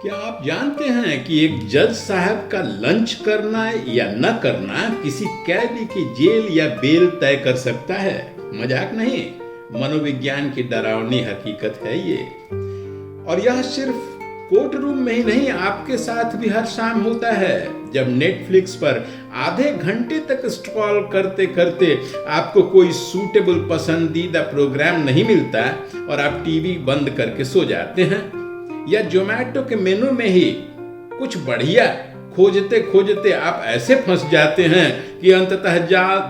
क्या आप जानते हैं कि एक जज साहब का लंच करना या न करना किसी कैदी की जेल या बेल तय कर सकता है? मजाक नहीं, मनोविज्ञान की डरावनी हकीकत है ये। और यह सिर्फ कोर्ट रूम में ही नहीं, आपके साथ भी हर शाम होता है। जब नेटफ्लिक्स पर आधे घंटे तक स्क्रॉल करते करते आपको कोई सूटेबल पसंदीदा प्रोग्राम नहीं मिलता और आप टीवी बंद करके सो जाते हैं, या जोमेटो के मेनू में ही कुछ बढ़िया खोजते खोजते आप ऐसे फंस जाते हैं कि अंततः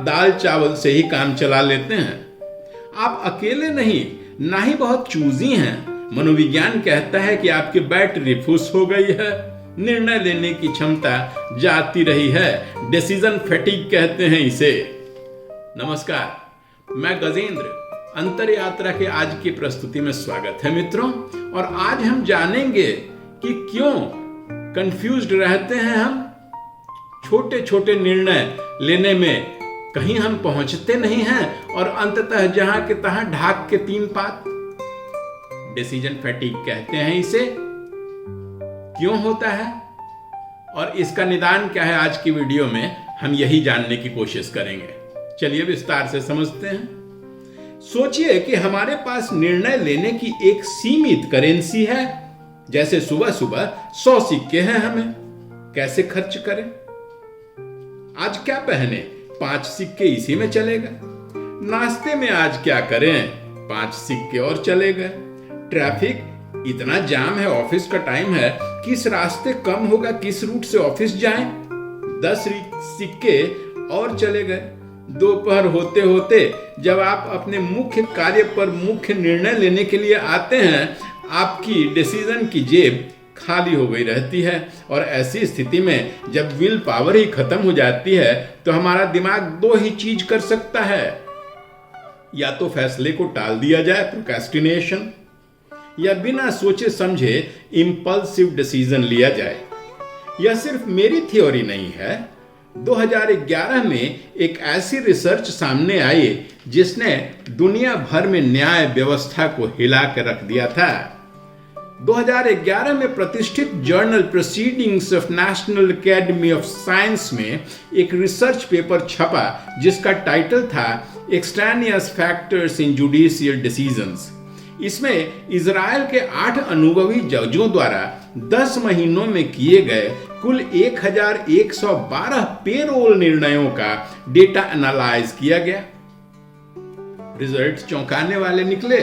दाल चावल से ही काम चला लेते हैं। आप अकेले नहीं, ना ही बहुत चूजी हैं। मनोविज्ञान कहता है कि आपकी बैटरी फुस हो गई है, निर्णय लेने की क्षमता जाती रही है। डिसीजन फैटिग कहते हैं इसे। नमस्कार, मैं गजेंद्र। अंतर यात्रा के आज की प्रस्तुति में स्वागत है मित्रों। और आज हम जानेंगे कि क्यों कंफ्यूज्ड रहते हैं हम। छोटे छोटे निर्णय लेने में कहीं हम पहुंचते नहीं हैं और अंततः जहां के तहां ढाक के तीन पात। डिसीजन फैटिग कहते हैं इसे। क्यों होता है और इसका निदान क्या है, आज की वीडियो में हम यही जानने की कोशिश करेंगे। चलिए विस्तार से समझते हैं। सोचिए कि हमारे पास निर्णय लेने की एक सीमित करेंसी है। जैसे सुबह सुबह 100 सिक्के हैं, हमें कैसे खर्च करें। आज क्या पहने, 5 सिक्के इसी में चले गए। नाश्ते में आज क्या करें, 5 सिक्के और चले गए। ट्रैफिक इतना जाम है, ऑफिस का टाइम है, किस रास्ते कम होगा, किस रूट से ऑफिस जाएं, 10 सिक्के और चले गए। दोपहर होते होते जब आप अपने मुख्य कार्य पर मुख्य निर्णय लेने के लिए आते हैं, आपकी डिसीजन की जेब खाली हो गई रहती है। और ऐसी स्थिति में जब विल पावर ही खत्म हो जाती है तो हमारा दिमाग 2 ही चीज कर सकता है। या तो फैसले को टाल दिया जाए, प्रोक्रेस्टिनेशन, या बिना सोचे समझे इंपल्सिव डिसीजन लिया जाए। यह सिर्फ मेरी थ्योरी नहीं है। 2011 में एक ऐसी रिसर्च सामने आई जिसने दुनिया भर में न्याय व्यवस्था को हिला कर रख दिया था। 2011 में प्रतिष्ठित journal proceedings of national academy of science में एक रिसर्च पेपर छपा जिसका टाइटल था extraneous factors in judicial decisions. इसमें इजराइल के 8 अनुभवी जजों द्वारा 10 महीनों में किए गए कुल 1112 पेरोल निर्णयों का डेटा एनालाइज किया गया। रिजल्ट चौंकाने वाले निकले।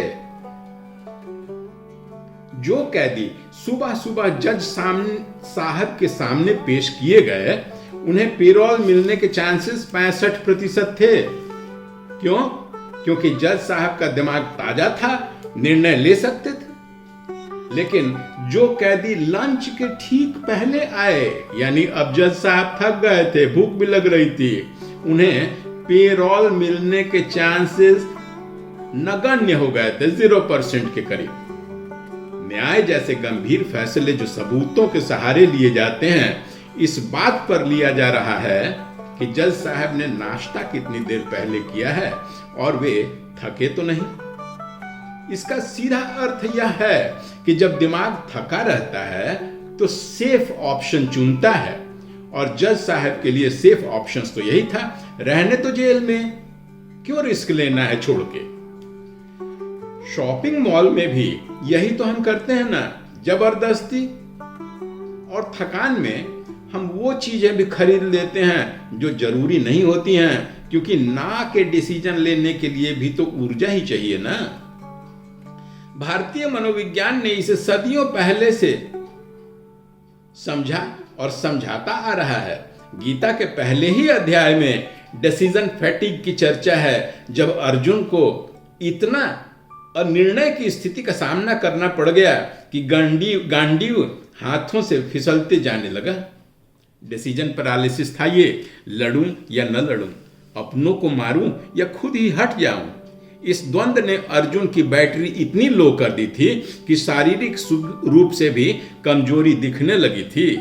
जो कैदी सुबह सुबह जज साहब के सामने पेश किए गए, उन्हें पेरोल मिलने के चांसेस 65% थे। क्यों? क्योंकि जज साहब का दिमाग ताजा था, निर्णय ले सकते थे। लेकिन जो कैदी लंच के ठीक पहले आए, यानी अब जज साहब थक गए थे, भूख भी लग रही थी, उन्हें पेरोल मिलने के चांसेस नगण्य हो गए थे, 0% के करीब। न्याय जैसे गंभीर फैसले जो सबूतों के सहारे लिए जाते हैं, इस बात पर लिया जा रहा है कि जज साहब ने नाश्ता कितनी देर पहले किया है और वे थके तो नहीं। इसका सीधा अर्थ यह है कि जब दिमाग थका रहता है तो सेफ ऑप्शन चुनता है, और जज साहब के लिए सेफ ऑप्शंस तो यही था, रहने तो जेल में, क्यों रिस्क लेना है छोड़ के। शॉपिंग मॉल में भी यही तो हम करते हैं ना, जबरदस्ती। और थकान में हम वो चीजें भी खरीद लेते हैं जो जरूरी नहीं होती हैं, क्योंकि ना के डिसीजन लेने के लिए भी तो ऊर्जा ही चाहिए ना। भारतीय मनोविज्ञान ने इसे सदियों पहले से समझा और समझाता आ रहा है। गीता के पहले ही अध्याय में डिसीजन फैटिग की चर्चा है, जब अर्जुन को इतना अनिर्णय की स्थिति का सामना करना पड़ गया कि गांडीव हाथों से फिसलते जाने लगा। डिसीजन पैरालिसिस था ये, लड़ूं या न लड़ूं, अपनों को मारूं या खुद ही हट जाऊं। इस द्वंद्व ने अर्जुन की बैटरी इतनी लो कर दी थी कि शारीरिक रूप से भी कमजोरी दिखने लगी थी।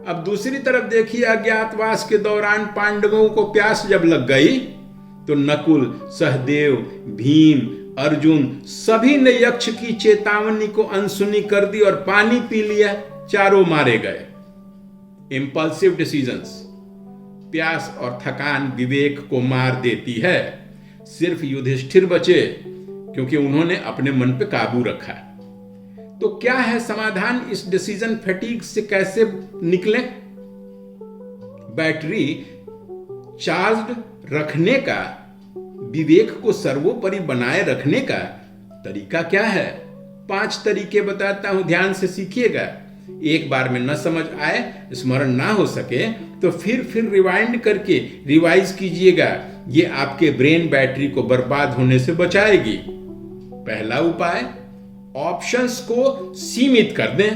अब दूसरी तरफ देखिए, अज्ञातवास के दौरान पांडवों को प्यास जब लग गई तो नकुल, सहदेव, भीम, अर्जुन सभी ने यक्ष की चेतावनी को अनसुनी कर दी और पानी पी लिया, चारों मारे गए। इंपल्सिव डिसीजंस, प्यास और थकान विवेक को मार देती है। सिर्फ युधिष्ठिर बचे क्योंकि उन्होंने अपने मन पे काबू रखा। तो क्या है समाधान इस डिसीजन फैटीग से कैसे निकले? बैटरी चार्ज्ड रखने का, विवेक को सर्वोपरि बनाए रखने का तरीका क्या है? 5 तरीके बताता हूं, ध्यान से सीखिएगा। एक बार में न समझ आए, स्मरण ना हो सके तो फिर रिवाइंड करके रिवाइज कीजिएगा। ये आपके ब्रेन बैटरी को बर्बाद होने से बचाएगी। पहला उपाय, ऑप्शंस को सीमित कर दें।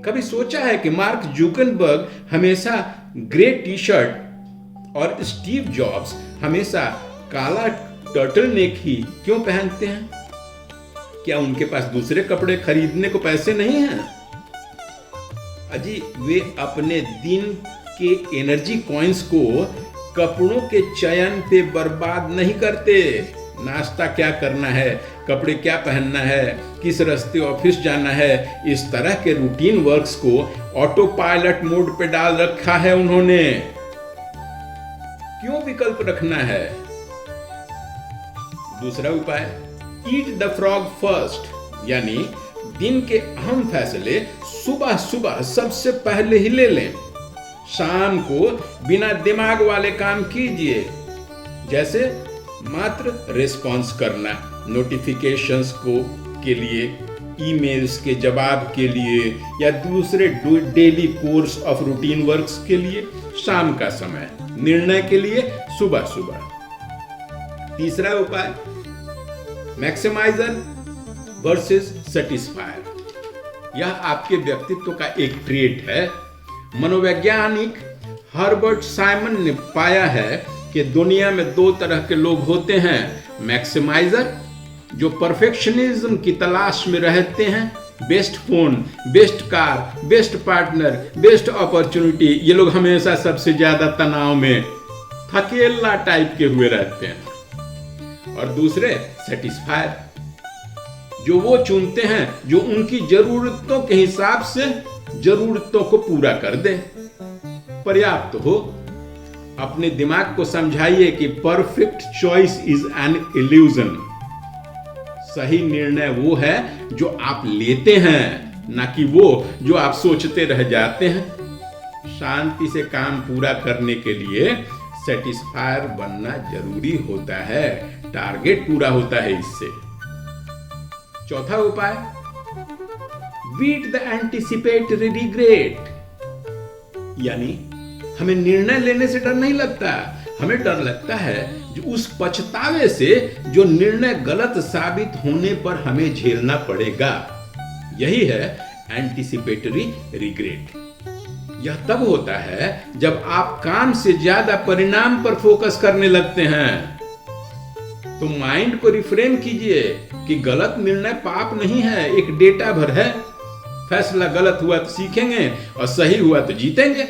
कभी सोचा है कि मार्क जुकरबर्ग हमेशा ग्रे टी शर्ट और स्टीव जॉब्स हमेशा काला टर्टलनेक ही क्यों पहनते हैं? क्या उनके पास दूसरे कपड़े खरीदने को पैसे नहीं हैं? अजी, वे अपने दिन के एनर्जी कॉइन्स को कपड़ों के चयन पे बर्बाद नहीं करते। नाश्ता क्या करना है, कपड़े क्या पहनना है, किस रास्ते ऑफिस जाना है, इस तरह के रूटीन वर्क्स को ऑटो पायलट मोड पे डाल रखा है उन्होंने। क्यों विकल्प रखना है? दूसरा उपाय, ईट द फ्रॉग फर्स्ट, यानी दिन के अहम फैसले सुबह सुबह सबसे पहले ही ले लें। शाम को बिना दिमाग वाले काम कीजिए, जैसे मात्र रिस्पॉन्स करना नोटिफिकेशंस को के लिए, ईमेल्स के जवाब के लिए या दूसरे daily course of routine works के लिए शाम का समय, निर्णय के लिए सुबह सुबह। तीसरा उपाय, मैक्सिमाइजर वर्सेस सेटिस्फायर। यह आपके व्यक्तित्व का एक ट्रेट है। मनोवैज्ञानिक हर्बर्ट साइमन ने पाया है कि दुनिया में 2 तरह के लोग होते हैं। मैक्सिमाइजर, जो परफेक्शनिज्म की तलाश में रहते हैं, best phone, best car, best partner, best opportunity, ये लोग हमेशा सबसे ज्यादा तनाव में थकेला टाइप के हुए रहते हैं। और दूसरे सेटिस्फायर, जो वो चुनते हैं जो उनकी जरूरतों के हिसाब से जरूरतों को पूरा कर दे, पर्याप्त हो। अपने दिमाग को समझाइए कि perfect choice is an illusion. सही निर्णय वो है जो आप लेते हैं, ना कि वो जो आप सोचते रह जाते हैं। शांति से काम पूरा करने के लिए सेटिस्फायर बनना जरूरी होता है, टारगेट पूरा होता है इससे। चौथा उपाय, बीट द एंटिसिपेटरी रिग्रेट, यानी हमें निर्णय लेने से डर नहीं लगता, हमें डर लगता है जो उस पछतावे से जो निर्णय गलत साबित होने पर हमें झेलना पड़ेगा। यही है एंटिसिपेटरी रिग्रेट। यह तब होता है जब आप काम से ज्यादा परिणाम पर फोकस करने लगते हैं। तो माइंड को रिफ्रेम कीजिए कि गलत निर्णय पाप नहीं है, एक डेटा भर है। फैसला गलत हुआ तो सीखेंगे और सही हुआ तो जीतेंगे।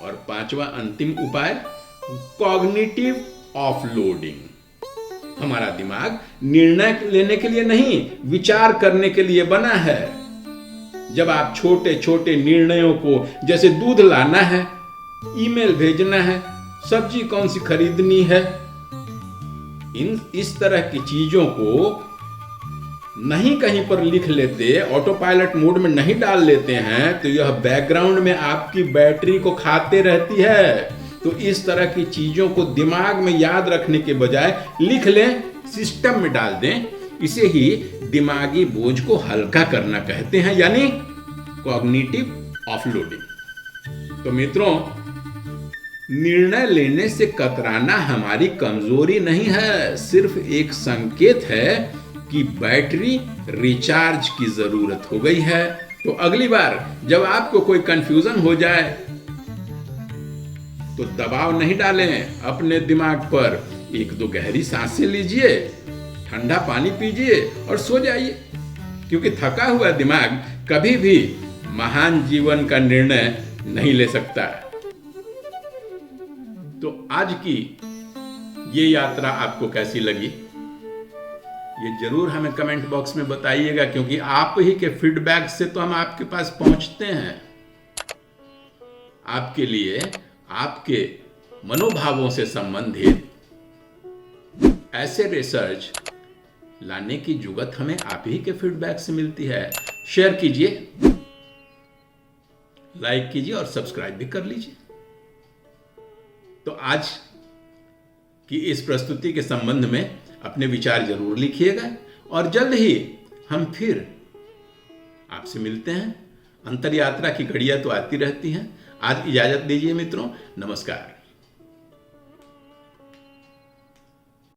और 5वां अंतिम उपाय, कॉग्निटिव ऑफलोडिंग। हमारा दिमाग निर्णय लेने के लिए नहीं, विचार करने के लिए बना है। जब आप छोटे छोटे निर्णयों को, जैसे दूध लाना है, ईमेल भेजना है, सब्जी कौन सी खरीदनी है, इस तरह की चीजों को नहीं कहीं पर लिख लेते, ऑटो पायलट मोड में नहीं डाल लेते हैं, तो यह बैकग्राउंड में आपकी बैटरी को खाते रहती है। तो इस तरह की चीजों को दिमाग में याद रखने के बजाय लिख लें, सिस्टम में डाल दें। इसे ही दिमागी बोझ को हल्का करना कहते हैं, यानी कॉग्निटिव ऑफलोडिंग। तो मित्रों, निर्णय लेने से कतराना हमारी कमजोरी नहीं है, सिर्फ एक संकेत है कि बैटरी रिचार्ज की जरूरत हो गई है। तो अगली बार जब आपको कोई कंफ्यूजन हो जाए तो दबाव नहीं डालें अपने दिमाग पर। 1-2 गहरी सांसें लीजिए, ठंडा पानी पीजिए और सो जाइए, क्योंकि थका हुआ दिमाग कभी भी महान जीवन का निर्णय नहीं ले सकता। तो आज की ये यात्रा आपको कैसी लगी ये जरूर हमें कमेंट बॉक्स में बताइएगा, क्योंकि आप ही के फीडबैक से तो हम आपके पास पहुंचते हैं। आपके लिए आपके मनोभावों से संबंधित ऐसे रिसर्च लाने की जुगत हमें आप ही के फीडबैक से मिलती है। शेयर कीजिए, लाइक कीजिए और सब्सक्राइब भी कर लीजिए। तो आज की इस प्रस्तुति के संबंध में अपने विचार जरूर लिखिएगा और जल्द ही हम फिर आपसे मिलते हैं। अंतर यात्रा की घड़ियां तो आती रहती हैं। आज इजाजत दीजिए मित्रों, नमस्कार।